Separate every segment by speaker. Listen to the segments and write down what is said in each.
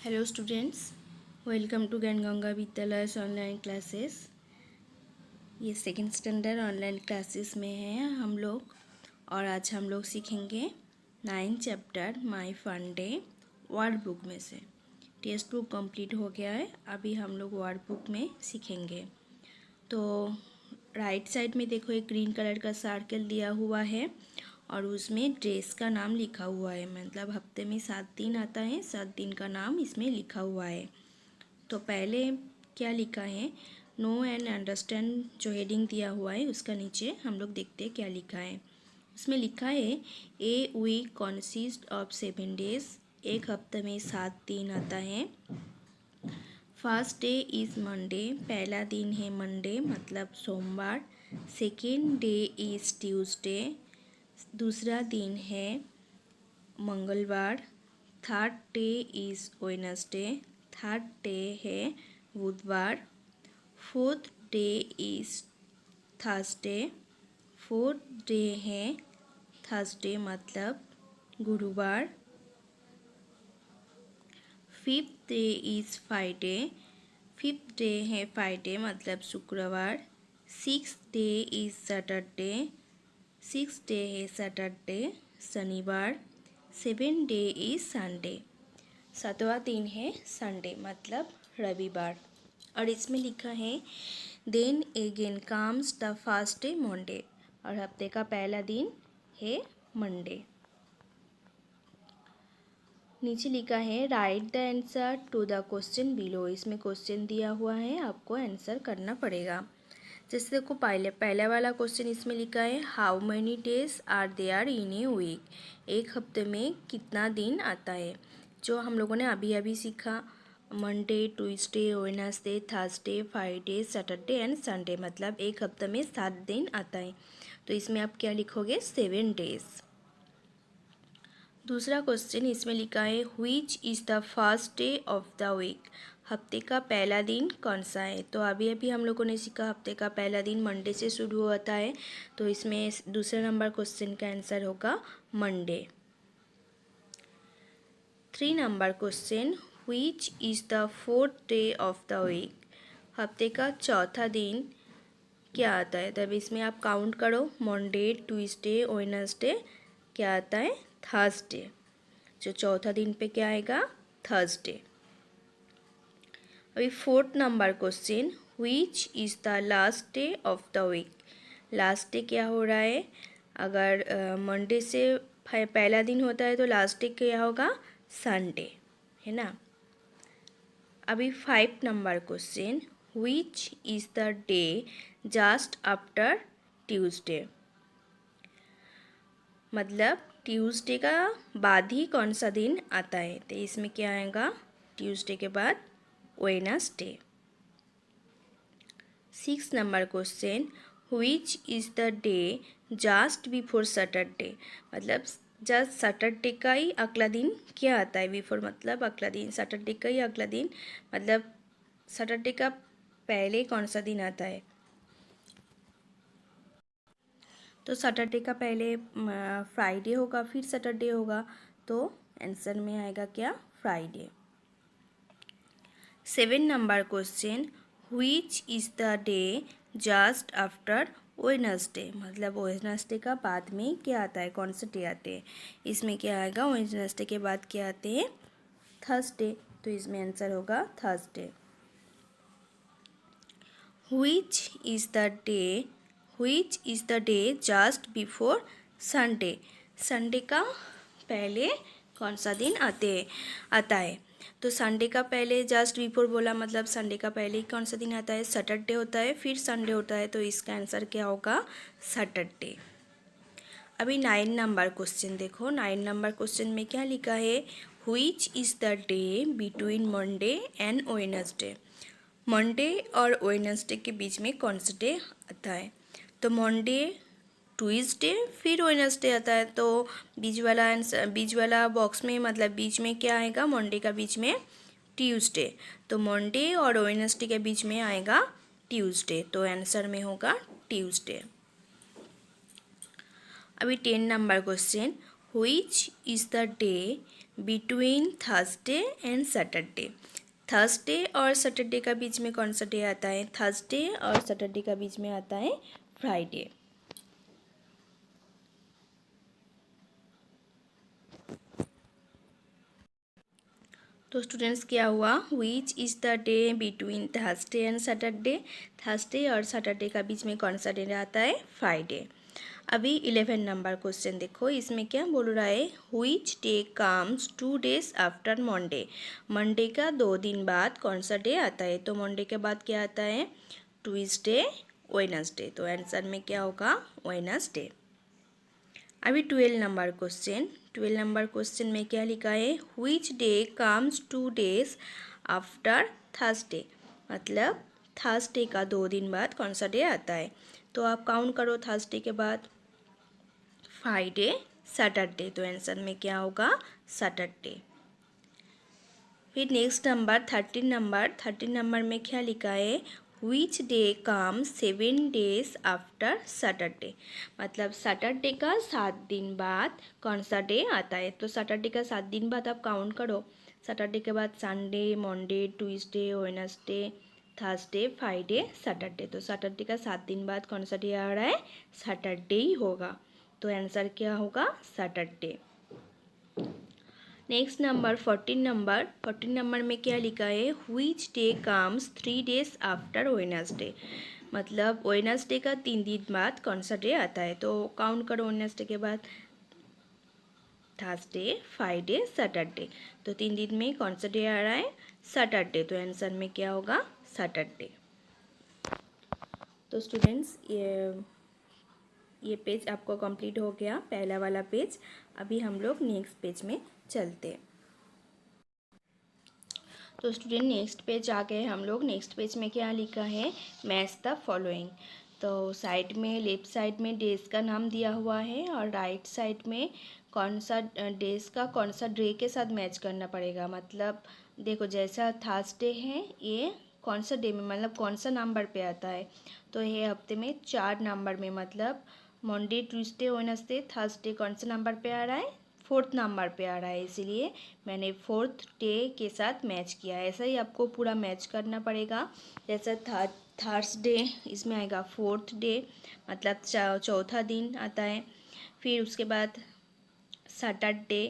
Speaker 1: Hello students, welcome to Gyanganga Vidyalaya online classes. ये second standard online classes में हैं हम लोग। और आज हम लोग सीखेंगे 9th chapter my fun day word book में से। टेक्स्ट बुक कंप्लीट हो गया है, अभी हम लोग वर्ड बुक में सीखेंगे। तो राइट साइड में देखो, एक ग्रीन कलर का सर्कल दिया हुआ है और उसमें ड्रेस का नाम लिखा हुआ है। मतलब हफ्ते में 7 दिन आता है, 7 दिन का नाम इसमें लिखा हुआ है। तो पहले क्या लिखा है, नो एंड अंडरस्टैंड जो हेडिंग दिया हुआ है उसका नीचे हम लोग देखते हैं क्या लिखा है। उसमें लिखा है a week consist of 7 days, एक हफ्ते में 7 दिन आता है। फर्स्ट डे इज़ मंडे, पहला दिन है मंडे मतलब सोमवार। सेकेंड डे इज़ ट्यूसडे, दूसरा दिन है मंगलवार। Third day is Wednesday, third day है बुधवार। Fourth day is Thursday, fourth day है थर्सडे मतलब गुरुवार। Fifth day is Friday, fifth day है फ्राइडे मतलब शुक्रवार। Six day is Saturday, six day है सैटरडे शनिवार। सेवन डे इज़ संडे, सातवां दिन है संडे मतलब रविवार। और इसमें लिखा है then again comes the first day Monday, और हफ्ते का पहला दिन है मंडे। नीचे लिखा है write the answer to the question below, इसमें क्वेश्चन दिया हुआ है, आपको आंसर करना पड़ेगा। जैसे देखो, पहले वाला क्वेश्चन इसमें लिखा है how many days are there in a week, एक हफ्ते में कितना दिन आता है। जो हम लोगों ने अभी अभी सीखा, Monday, Tuesday, Wednesday, Thursday, Friday, Saturday and Sunday, मतलब एक हफ्ते में 7 दिन आता है। तो इसमें आप क्या लिखोगे, 7 डेज। दूसरा क्वेश्चन इसमें लिखा है which is the first day of the week, हफ्ते का पहला दिन कौन सा है। तो अभी अभी हम लोगों ने सीखा हफ्ते का पहला दिन मंडे से शुरू होता है, तो इसमें दूसरे नंबर क्वेश्चन का आंसर होगा Monday. 3 number question which is the fourth day of the week, हफ्ते का चौथा दिन क्या आता है। तब इसमें आप काउंट करो, मंडे, ट्यूसडे, वेडनेसडे, क्या आता है थर्सडे। जो चौथा दिन पे क्या आएगा, थर्सडे। अभी 4th number question which is the last day of the week, last day क्या हो रहा है। अगर मंडे से पहला दिन होता है तो लास्ट डे क्या होगा, संडे, है ना। अभी 5th number question which is the day just after Tuesday, मतलब ट्यूसडे का बाद ही कौन सा दिन आता है। तो इसमें क्या आएगा, ट्यूसडे के बाद Wednesday. 6 number question which is the day just before Saturday, मतलब जस्ट सैटरडे का ही अगला दिन क्या आता है। बिफोर मतलब अगला दिन, सैटरडे का ही अगला दिन मतलब सैटरडे का पहले कौन सा दिन आता है। तो सैटरडे का पहले फ्राइडे होगा, फिर सैटरडे होगा, तो आंसर में आएगा क्या, Friday. 7 number question which is the day just after Wednesday, मतलब वेडनेसडे का बाद में क्या आता है, कौन से डे आते हैं। इसमें क्या आएगा, वेडनेसडे के बाद क्या आते हैं, थर्सडे, तो इसमें आंसर होगा Thursday. Which is the day, which is the day just before Sunday, Sunday का पहले कौन सा दिन आता है। तो संडे का पहले जस्ट बिफोर बोला, मतलब संडे का पहले ही कौन सा दिन आता है, सैटरडे होता है, फिर संडे होता है, तो इसका आंसर क्या होगा, सैटरडे। अभी 9 नंबर क्वेश्चन देखो, 9 नंबर क्वेश्चन में क्या लिखा है, which is the day between Monday and Wednesday, Monday और वेडनेसडे के बीच में कौन सा डे आता है। तो मंडे, ट्यूसडे, फिर वेडनेसडे आता है, तो बीच वाला बॉक्स में मतलब बीच में क्या आएगा, मंडे का बीच में ट्यूसडे, तो मंडे और वेडनेसडे के बीच में आएगा ट्यूसडे, तो आंसर में होगा ट्यूसडे। अभी 10 number question Which is the day between Thursday and Saturday? Thursday और सैटरडे का बीच में कौन सा डे आता है? थर्सडे और सैटरडे का बीच में आता है फ्राइडे। तो स्टूडेंट्स क्या हुआ? Which is the day between Thursday and Saturday? Thursday और सैटरडे का बीच में कौन सा डे आता है? फ्राइडे। अभी 11 नंबर क्वेश्चन देखो, इसमें क्या बोल रहा है? Which day comes 2 days after Monday? Monday का 2 दिन बाद कौन सा डे आता है? तो मंडे के बाद क्या आता है? Tuesday, Wednesday. तो आंसर में क्या होगा? वेडनेसडे। अभी 12 नंबर क्वेश्चन में क्या लिखा है? Which day comes 2 days after Thursday? मतलब थर्सडे का 2 दिन बाद कौन सा डे आता है? तो आप काउंट करो, थर्सडे के बाद फ्राइडे, सैटरडे। तो आंसर में क्या होगा? सैटरडे। फिर नेक्स्ट नंबर 13 नंबर में क्या लिखा है? Which day come 7 days after Saturday? मतलब सैटरडे का 7 दिन बाद कौन सा डे आता है? तो सैटरडे का 7 दिन बाद आप काउंट करो। सैटरडे के बाद Sunday, Monday, Tuesday, Wednesday, Thursday, Friday, Saturday. तो सैटरडे का 7 दिन बाद कौन सा डे आ रहा है? सैटरडे ही होगा। तो आंसर क्या होगा? सैटरडे। नेक्स्ट नंबर 14 नंबर में क्या लिखा है? Which day comes 3 days after Wednesday? मतलब वेडनेसडे का 3 दिन बाद कौन सा डे आता है? तो काउंट करो, वेडनेसडे के बाद थर्सडे, फ्राइडे, सैटरडे। तो 3 दिन में कौन सा डे आ रहा है? सैटरडे। तो आंसर में क्या होगा? सैटरडे। तो स्टूडेंट्स ये पेज आपको कंप्लीट हो गया, पहला वाला पेज। अभी हम लोग नेक्स्ट पेज में चलते हैं। तो स्टूडेंट नेक्स्ट पेज आ गए हम लोग। नेक्स्ट पेज में क्या लिखा है? Match the following. तो साइड में, लेफ्ट साइड में डेज का नाम दिया हुआ है और राइट साइड में कौन सा डेज का कौन सा डे के साथ मैच करना पड़ेगा। मतलब देखो, जैसा थर्सडे है, ये कौन सा डे में, मतलब कौन सा नंबर पे आता है? तो ये हफ्ते में 4 नंबर में, मतलब मंडे, ट्यूसडे, वेडनेसडे, थर्सडे कौन सा नंबर पे आ रहा है? 4th नंबर पे आ रहा है, इसीलिए मैंने 4th डे के साथ मैच किया है। ऐसा ही आपको पूरा मैच करना पड़ेगा। जैसा थर्सडे, इसमें आएगा 4th डे, मतलब चौथा दिन आता है। फिर उसके बाद सैटरडे,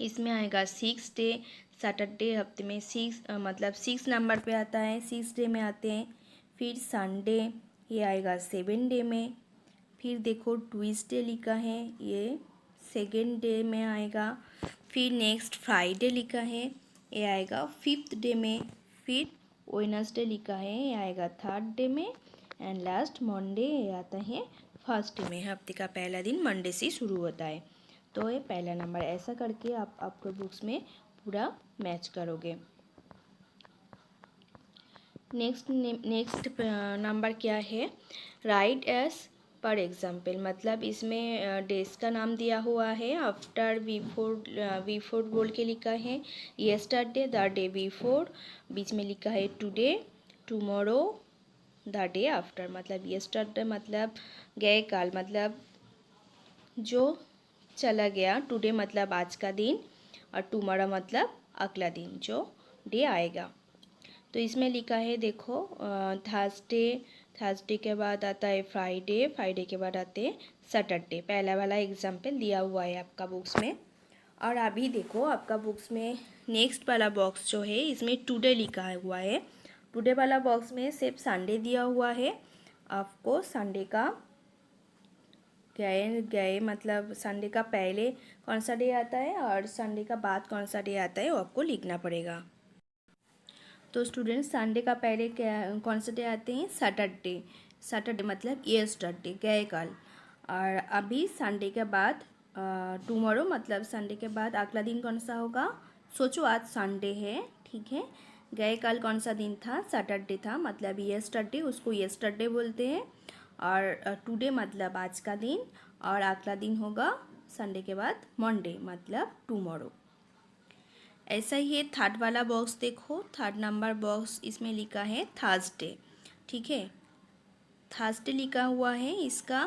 Speaker 1: इसमें आएगा 6th डे। सैटरडे हफ्ते में 6 मतलब 6 नंबर पे आता है, 6 डे में आते हैं। फिर संडे, ये आएगा 7 डे में। फिर देखो ट्यूसडे लिखा है, ये 2nd डे में आएगा। फिर नेक्स्ट फ्राइडे लिखा है, ये आएगा 5th डे में। फिर वेडनेसडे लिखा है, ये आएगा 3rd डे में। एंड लास्ट मंडे, ये आता है 1st डे में। हफ्ते का पहला दिन मंडे से शुरू होता है। तो ये पहला नंबर, ऐसा करके आप आपके बुक्स में पूरा मैच करोगे। नेक्स्ट नंबर क्या है? Write as per example. मतलब इसमें डेज का नाम दिया हुआ है, आफ्टर, बिफोर बोल के लिखा है। येस्टरडे, द डे बिफोर, बीच में लिखा है today, tomorrow, the day after. मतलब येस्टरडे मतलब गए काल, मतलब जो चला गया। टुडे मतलब आज का दिन, और टुमारो मतलब अगला दिन, जो डे आएगा। तो इसमें लिखा है, देखो, थर्सडे, थर्सडे के बाद आता है फ्राइडे, फ्राइडे के बाद आते हैं सैटरडे। पहला वाला एग्जाम्पल दिया हुआ है आपका बुक्स में। और अभी देखो आपका बुक्स में नेक्स्ट वाला बॉक्स जो है, इसमें टुडे लिखा हुआ है। टुडे वाला बॉक्स में सिर्फ संडे दिया हुआ है। आपको संडे का गए मतलब संडे का पहले कौन सा डे आता है और संडे का बाद कौन सा डे आता है, वो आपको लिखना पड़ेगा। तो स्टूडेंट्स, संडे का पहले क्या कौन से डे आते हैं? सैटरडे। सैटरडे मतलब येस्टरडे, गए कल। और अभी संडे के बाद टुमारो, मतलब संडे के बाद अगला दिन कौन सा होगा? सोचो, आज संडे है, ठीक है। गए कल कौन सा दिन था? सैटरडे था, मतलब येस्टरडे, उसको येस्टरडे बोलते हैं। और टुडे मतलब आज का दिन, और अगला दिन होगा संडे के बाद मंडे, मतलब टुमारो। ऐसा ही है थर्ड वाला बॉक्स, देखो थर्ड नंबर बॉक्स, इसमें लिखा है थर्सडे, ठीक है। थर्सडे लिखा हुआ है, इसका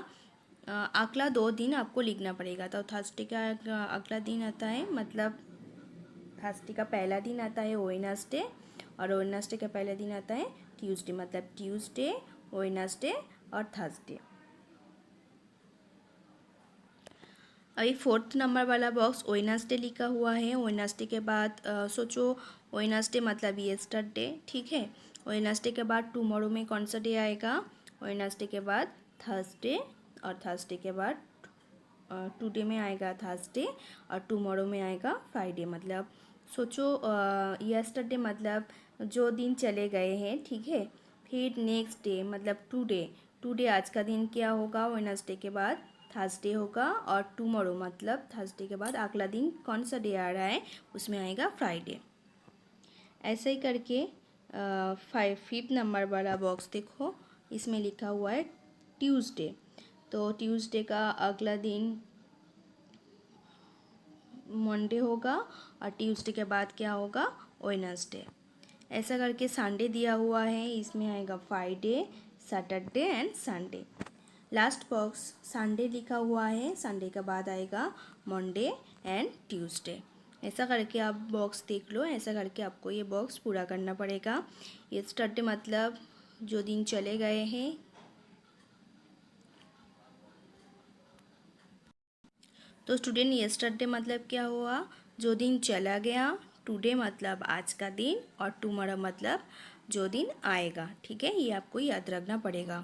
Speaker 1: अगला 2 दिन आपको लिखना पड़ेगा। तो थर्सडे का अगला दिन आता है, मतलब थर्सडे का पहला दिन आता है वेडनेसडे, और वेडनेसडे का पहला दिन आता है ट्यूसडे, मतलब ट्यूसडे, वेडनेसडे और थर्सडे। अभी 4th नंबर वाला बॉक्स वेडनेसडे लिखा हुआ है। वेडनेसडे के बाद सोचो, वेडनेसडे मतलब येस्टरडे, ठीक है। वेडनेसडे के बाद टुमारो में कौन सा डे आएगा? वेडनेसडे के बाद थर्सडे, और थर्सडे के बाद टुडे में आएगा थर्सडे, और टुमारो में आएगा फ्राइडे। मतलब सोचो, येस्टरडे मतलब जो दिन चले गए हैं, ठीक है। फिर नेक्स्ट डे मतलब टुडे, टुडे आज का दिन क्या होगा? वेडनेसडे के बाद थर्सडे होगा, और टुमारो मतलब थर्सडे के बाद अगला दिन कौन सा डे आ रहा है, उसमें आएगा फ्राइडे। ऐसे ही करके 5th नंबर वाला बॉक्स देखो, इसमें लिखा हुआ है ट्यूसडे। तो ट्यूसडे का अगला दिन मंडे होगा, और ट्यूसडे के बाद क्या होगा? वेडनेसडे। ऐसा करके संडे दिया हुआ है, इसमें आएगा Friday, Saturday and Sunday. Last box Sunday लिखा हुआ है, संडे के बाद आएगा मंडे एंड ट्यूसडे। ऐसा करके आप बॉक्स देख लो। ऐसा करके आपको ये बॉक्स पूरा करना पड़ेगा। येस्टरडे मतलब जो दिन चले गए हैं, तो स्टूडेंट येस्टरडे मतलब क्या हुआ? जो दिन चला गया। टुडे मतलब आज का दिन, और टुमारो मतलब जो दिन आएगा, ठीक है। ये आपको याद रखना पड़ेगा।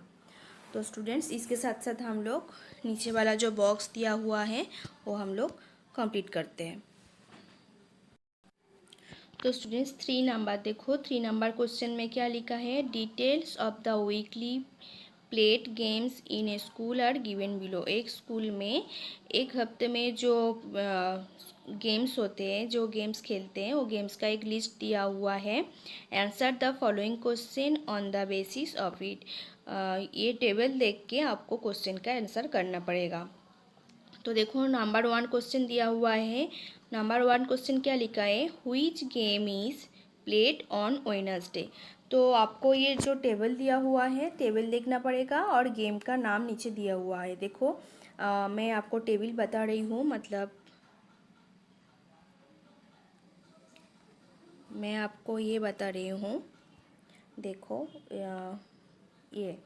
Speaker 1: तो स्टूडेंट्स, इसके साथ साथ हम लोग नीचे वाला जो बॉक्स दिया हुआ है वो हम लोग कंप्लीट करते हैं। तो स्टूडेंट्स 3 नंबर देखो, 3 नंबर क्वेश्चन में क्या लिखा है? Details of the weekly played games in a school are given below. एक स्कूल में एक हफ्ते में जो गेम्स होते हैं, जो गेम्स खेलते हैं, वो गेम्स का एक लिस्ट दिया हुआ है। Answer the following question on the basis of it. ये टेबल देख के आपको क्वेश्चन का आंसर करना पड़ेगा। तो देखो, नंबर 1 क्वेश्चन दिया हुआ है। नंबर 1 क्वेश्चन क्या लिखा है? Which game is played on Wednesday. तो आपको ये जो टेबल दिया हुआ है, टेबल देखना पड़ेगा, और गेम का नाम नीचे दिया हुआ है। देखो, मैं आपको टेबल बता रही हूँ, मतलब मैं आपको ये बता रही हूँ। देखो, ये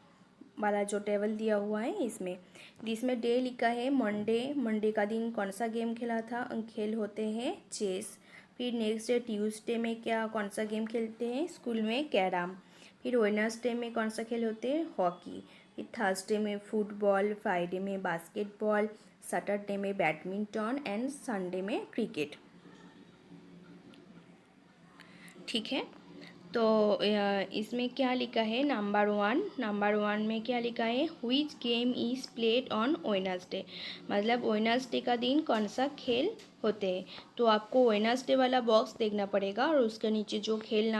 Speaker 1: वाला जो टेबल दिया हुआ है, इसमें जिसमें डे लिखा है मंडे, मंडे का दिन कौन सा गेम खेला था? खेल होते हैं चेस। फिर नेक्स्ट डे ट्यूसडे में क्या कौन सा गेम खेलते हैं स्कूल में? कैरम। फिर वेडनेसडे में कौन सा खेल होते हैं? हॉकी। फिर थर्सडे में फुटबॉल, फ्राइडे में बास्केटबॉल, सैटरडे में बैडमिंटन एंड संडे में क्रिकेट, ठीक है। तो इसमें क्या लिखा है? नंबर 1 में क्या लिखा है? Which game is played on Wednesday. मतलब वेडनेसडे का दिन कौन सा खेल होते हैं। तो आपको वेडनेसडे वाला बॉक्स देखना पड़ेगा, और उसके नीचे जो खेल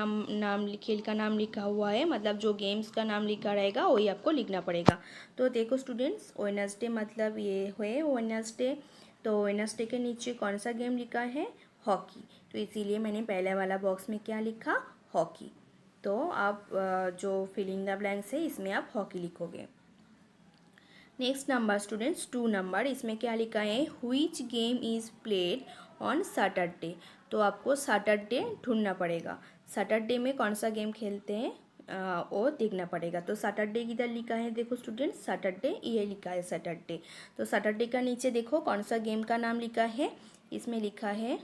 Speaker 1: का नाम लिखा हुआ है, मतलब जो गेम्स का नाम लिखा रहेगा, वही आपको लिखना पड़ेगा। तो देखो स्टूडेंट्स, वेडनेसडे मतलब ये है वेडनेसडे। तो वेडनेसडे के नीचे कौन सा गेम लिखा है? हॉकी। तो इसीलिए मैंने पहले वाला बॉक्स में क्या लिखा? हॉकी। तो आप जो फिलिंग द ब्लैंक्स है, इसमें आप हॉकी लिखोगे। नेक्स्ट नंबर स्टूडेंट्स 2 नंबर, इसमें क्या लिखा है? Which game is played on Saturday. तो आपको सैटरडे ढूंढना पड़ेगा। सैटरडे में कौन सा गेम खेलते हैं वो देखना पड़ेगा। तो सैटरडे किधर लिखा है? देखो स्टूडेंट्स, सैटरडे ये लिखा है सैटरडे। तो सैटरडे का नीचे देखो कौन सा गेम का नाम लिखा है। इसमें लिखा है,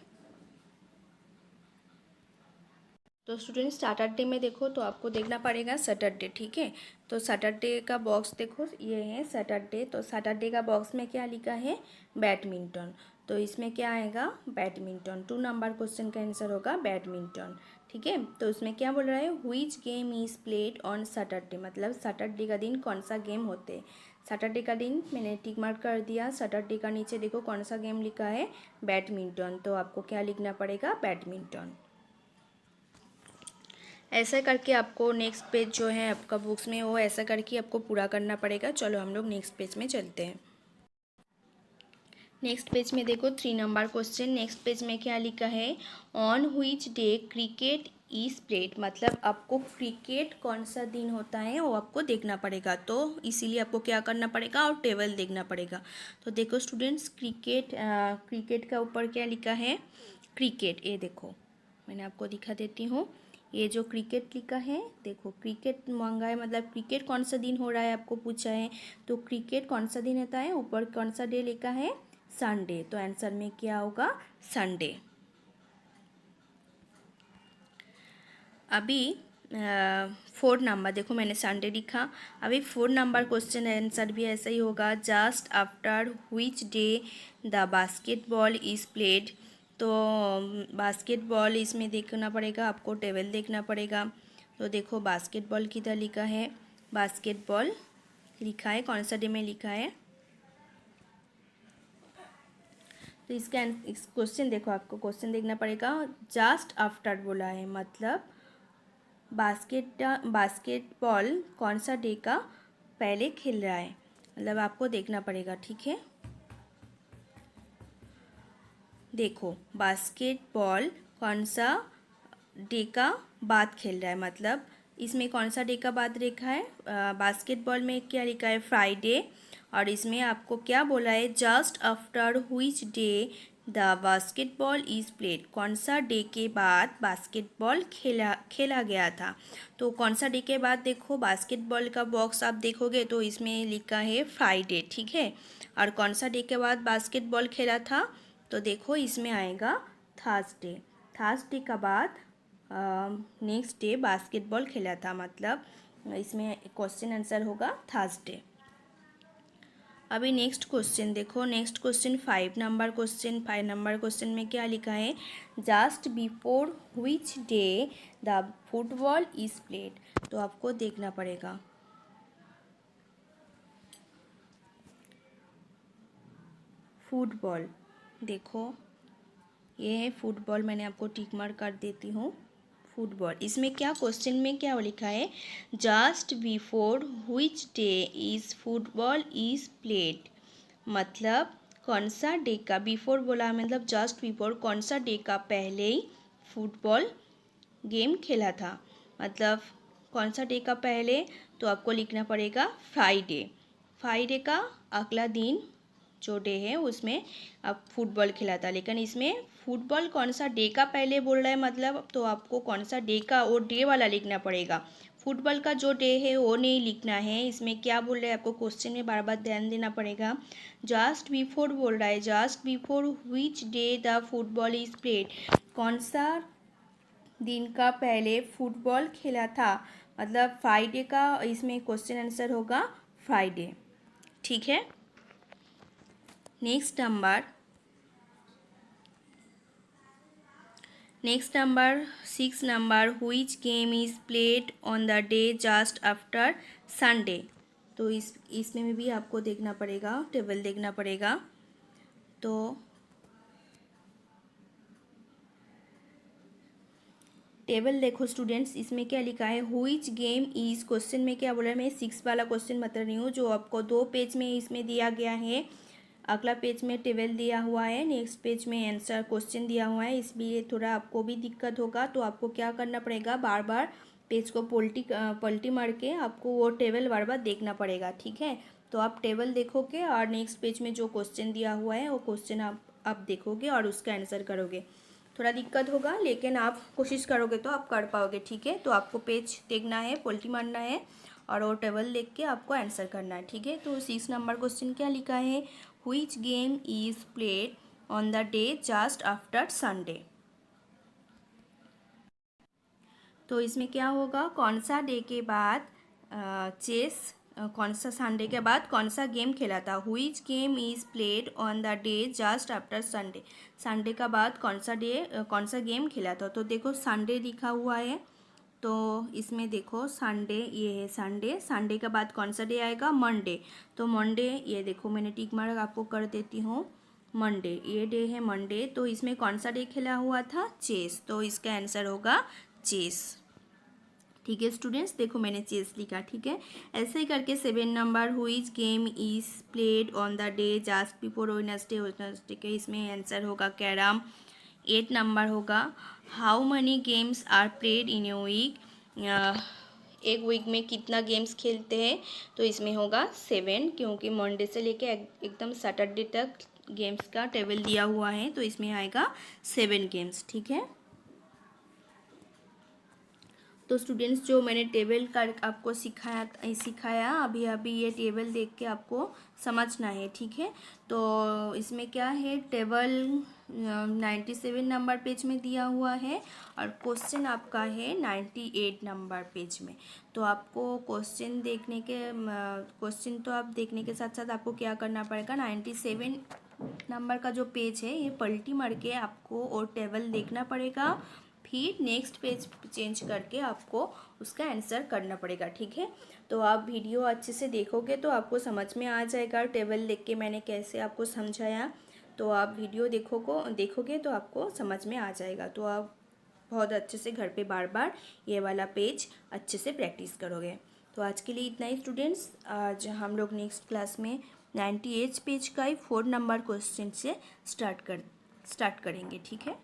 Speaker 1: तो स्टूडेंट सैटरडे में देखो तो आपको देखना पड़ेगा सैटरडे, ठीक है। तो सैटरडे का बॉक्स देखो, ये है सैटरडे। तो सैटरडे का बॉक्स में क्या लिखा है? बैडमिंटन। तो इसमें क्या आएगा? बैडमिंटन। 2 नंबर क्वेश्चन का आंसर होगा बैडमिंटन, ठीक है। तो इसमें क्या बोल रहा है? Which game is played on Saturday, मतलब सैटरडे का दिन कौन सा गेम होते हैं। सैटरडे का दिन मैंने टिक मार्क कर दिया। सैटरडे का नीचे देखो कौन सा गेम लिखा है? बैडमिंटन। तो आपको क्या लिखना पड़ेगा? बैडमिंटन। ऐसा करके आपको नेक्स्ट पेज जो है आपका बुक्स में, वो ऐसा करके आपको पूरा करना पड़ेगा। चलो हम लोग नेक्स्ट पेज में चलते हैं। नेक्स्ट पेज में देखो 3 नंबर क्वेश्चन। नेक्स्ट पेज में क्या लिखा है? On which day cricket is played, मतलब आपको क्रिकेट कौन सा दिन होता है वो आपको देखना पड़ेगा। तो इसीलिए आपको क्या करना पड़ेगा और टेबल देखना पड़ेगा। तो देखो स्टूडेंट्स, क्रिकेट का ऊपर क्या लिखा है, क्रिकेट, ये देखो मैंने आपको दिखा देती हूँ। ये जो क्रिकेट लिखा है, देखो क्रिकेट मांगा है, मतलब क्रिकेट कौन सा दिन हो रहा है आपको पूछा है। तो क्रिकेट कौन सा दिन होता है, ऊपर कौन सा डे लिखा है, संडे। तो आंसर में क्या होगा, संडे। अभी 4 नंबर देखो, मैंने संडे लिखा। अभी 4 नंबर क्वेश्चन आंसर भी ऐसा ही होगा, just after which day the basketball is played. तो बास्केटबॉल इसमें देखना पड़ेगा आपको, टेबल देखना पड़ेगा। तो देखो बास्केटबॉल किधर लिखा है, बास्केटबॉल लिखा है, कौन सा डे में लिखा है। तो इसका इस क्वेश्चन देखो, आपको क्वेश्चन देखना पड़ेगा, जस्ट आफ्टर बोला है, मतलब बास्केटबॉल कौन सा डे का पहले खेल रहा है, मतलब आपको देखना पड़ेगा, ठीक है। देखो बास्केटबॉल कौन सा डे का बाद खेल रहा है, मतलब इसमें कौन सा डे का बाद लिखा है, बास्केटबॉल में क्या लिखा है, फ्राइडे। और इसमें आपको क्या बोला है, just after which day the basketball is played, कौन सा डे के बाद बास्केटबॉल खेला गया था। तो कौन सा डे के बाद, देखो बास्केटबॉल का बॉक्स आप देखोगे तो इसमें लिखा है फ्राइडे, ठीक है। और कौन सा डे के बाद बास्केटबॉल खेला था, तो देखो इसमें आएगा थर्सडे। थर्सडे का बाद नेक्स्ट डे बास्केटबॉल खेला था, मतलब इसमें क्वेश्चन आंसर होगा थर्सडे। अभी नेक्स्ट क्वेश्चन देखो, next question 5 number question. 5 number question में क्या लिखा है, just before which day the football is played. तो आपको देखना पड़ेगा, फुटबॉल, देखो ये है फुटबॉल, मैंने आपको टिक मार्क कर देती हूँ, फुटबॉल। इसमें क्या क्वेश्चन में क्या लिखा है, just before which day is football is played, मतलब कौन सा डे का, बिफोर बोला मतलब जस्ट बिफोर, कौन सा डे का पहले ही फुटबॉल गेम खेला था, मतलब कौन सा डे का पहले। तो आपको लिखना पड़ेगा फ्राइडे। फ्राइडे का अगला दिन जो डे है उसमें अब फुटबॉल खेला था, लेकिन इसमें फुटबॉल कौन सा डे का पहले बोल रहा है, मतलब तो आपको कौन सा डे का वो डे वाला लिखना पड़ेगा। फुटबॉल का जो डे है वो नहीं लिखना है। इसमें क्या बोल रहा है, आपको क्वेश्चन में बार बार ध्यान देना पड़ेगा। जस्ट बिफोर बोल रहा है, just before which day the football is played, कौन सा दिन का पहले फुटबॉल खेला था, मतलब फ्राइडे का इसमें क्वेश्चन आंसर होगा फ्राइडे, ठीक है। Next number 6 number, which game is played on the day just after Sunday. तो इसमें भी आपको देखना पड़ेगा, टेबल देखना पड़ेगा। तो टेबल देखो स्टूडेंट्स, इसमें क्या लिखा है, व्हिच गेम इज़, क्वेश्चन में क्या बोला है, मैं 6 वाला क्वेश्चन बता रही हूँ जो आपको 2 पेज में इसमें दिया गया है। अगला पेज में टेबल दिया हुआ है, नेक्स्ट पेज में आंसर क्वेश्चन दिया हुआ है, इसलिए थोड़ा आपको भी दिक्कत होगा। तो आपको क्या करना पड़ेगा, बार बार पेज को पलटी मार के आपको वो टेबल बार बार देखना पड़ेगा, ठीक है। तो आप टेबल देखोगे और नेक्स्ट पेज में जो क्वेश्चन दिया हुआ है वो क्वेश्चन आप देखोगे और उसका आंसर करोगे। थोड़ा दिक्कत होगा लेकिन आप कोशिश करोगे तो आप कर पाओगे, ठीक है। तो आपको पेज देखना है, पलटी मारना है और वो टेबल देख के आपको आंसर करना है, ठीक है। तो 6 नंबर क्वेश्चन क्या लिखा है, which game is played on the day just after Sunday. तो इसमें क्या होगा, कौन सा डे के बाद कौन सा संडे के बाद कौन सा गेम खेला था, which game is played on the day just after Sunday. Sunday का बाद कौन सा गेम खेला था। तो देखो संडे लिखा हुआ है, तो इसमें देखो संडे, ये है संडे। संडे के बाद कौन सा डे आएगा, मंडे। तो मंडे, ये देखो मैंने टिक मार्क आपको कर देती हूँ, मंडे, ये डे है मंडे। तो इसमें कौन सा डे खेला हुआ था, चेस। तो इसका आंसर होगा चेस, ठीक है स्टूडेंट्स। देखो मैंने चेस लिखा, ठीक है। ऐसे ही करके 7 number, which game is played on the day just before Wednesday. Wednesday के इसमें आंसर होगा कैरम। 8 नंबर होगा how many games are played in a week, एक वीक में कितना गेम्स खेलते हैं, तो इसमें होगा 7, क्योंकि मंडे से लेके एकदम सैटरडे तक गेम्स का टेबल दिया हुआ है, तो इसमें आएगा 7 गेम्स। ठीक है, तो स्टूडेंट्स जो मैंने टेबल कर आपको सिखाया अभी अभी, ये टेबल देख के आपको समझना है। ठीक है, तो इसमें क्या है, टेबल 97 नंबर पेज में दिया हुआ है और क्वेश्चन आपका है 98 नंबर पेज में। तो आपको क्वेश्चन तो आप देखने के साथ साथ आपको क्या करना पड़ेगा, 97 नंबर का जो पेज है ये पलटी मार के आपको और टेबल देखना पड़ेगा, फिर नेक्स्ट पेज चेंज करके आपको उसका आंसर करना पड़ेगा। ठीक है, तो आप वीडियो अच्छे से देखोगे तो आपको समझ में आ जाएगा, टेबल देख के मैंने कैसे आपको समझाया, तो आप वीडियो देखोगे तो आपको समझ में आ जाएगा। तो आप बहुत अच्छे से घर पे बार बार ये वाला पेज अच्छे से प्रैक्टिस करोगे। तो आज के लिए इतना ही स्टूडेंट्स, आज हम लोग नेक्स्ट क्लास में 98 पेज का ही 4 नंबर क्वेश्चन से स्टार्ट करेंगे। ठीक है।